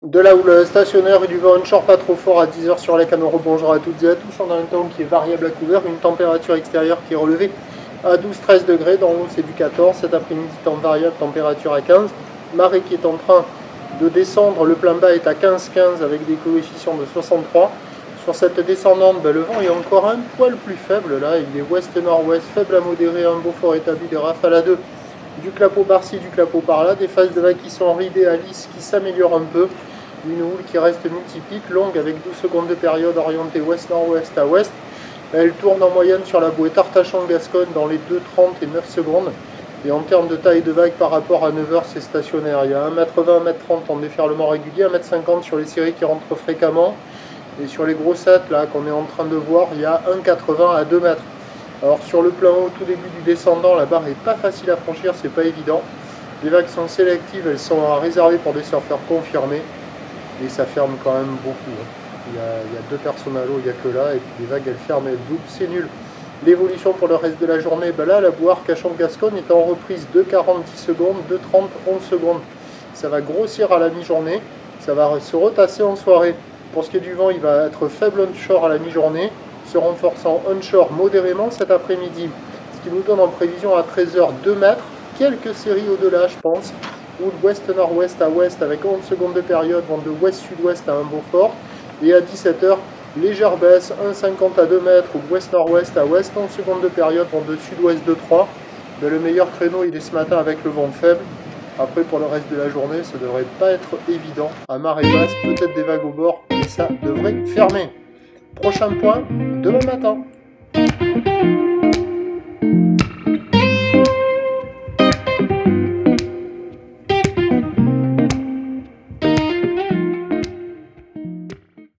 De là où le stationnaire et du vent onshore pas trop fort à 10 heures sur les canaux. Bonjour à toutes et à tous. On a un temps qui est variable à couvert, une température extérieure qui est relevée à 12-13 degrés. Dans l'eau, c'est du 14. Cet après-midi, temps variable, température à 15. Marée qui est en train de descendre. Le plein bas est à 15-15 avec des coefficients de 63. Sur cette descendante, le vent est encore un poil plus faible. Là, il est ouest-nord-ouest, faible à modéré, un beau fort établi, des rafales à 2. Du clapot par-ci, du clapot par-là. Des phases de vagues qui sont ridées à lisse, qui s'améliorent un peu. Une houle qui reste multipique, longue avec 12 secondes de période orientée ouest-nord-ouest à ouest. Elle tourne en moyenne sur la bouée Artachon-Gascogne dans les 2,30 et 9 secondes. Et en termes de taille de vague par rapport à 9 heures, c'est stationnaire. Il y a 1m20, 1m30 en déferlement régulier, 1m50 sur les séries qui rentrent fréquemment. Et sur les grossettes là qu'on est en train de voir, il y a 1,80 à 2 mètres. Alors sur le plan haut, tout début du descendant, la barre est pas facile à franchir, c'est pas évident. Les vagues sont sélectives, elles sont réservées pour des surfeurs confirmés. Et ça ferme quand même beaucoup. Il y a 2 personnes à l'eau, il n'y a que là. Et puis les vagues, elles ferment, elles doublent, c'est nul. L'évolution pour le reste de la journée, là, la bouée Arcachon-Gascogne est en reprise 2,40 10 secondes, 2,30 11 secondes. Ça va grossir à la mi-journée, ça va se retasser en soirée. Pour ce qui est du vent, il va être faible onshore à la mi-journée, se renforçant onshore modérément cet après-midi. Ce qui nous donne en prévision à 13 h 2 mètres, quelques séries au-delà, je pense. Ou de ouest-nord-ouest à ouest avec 11 secondes de période vont de ouest-sud-ouest à un beau fort. Et à 17 h, légère baisse, 1,50 à 2 mètres ou ouest-nord-ouest à ouest, 11 secondes de période vont de sud-ouest de 3. Mais le meilleur créneau, il est ce matin avec le vent faible. Après, pour le reste de la journée, ça ne devrait pas être évident. À marée basse, peut-être des vagues au bord, mais ça devrait fermer. Prochain point, demain matin.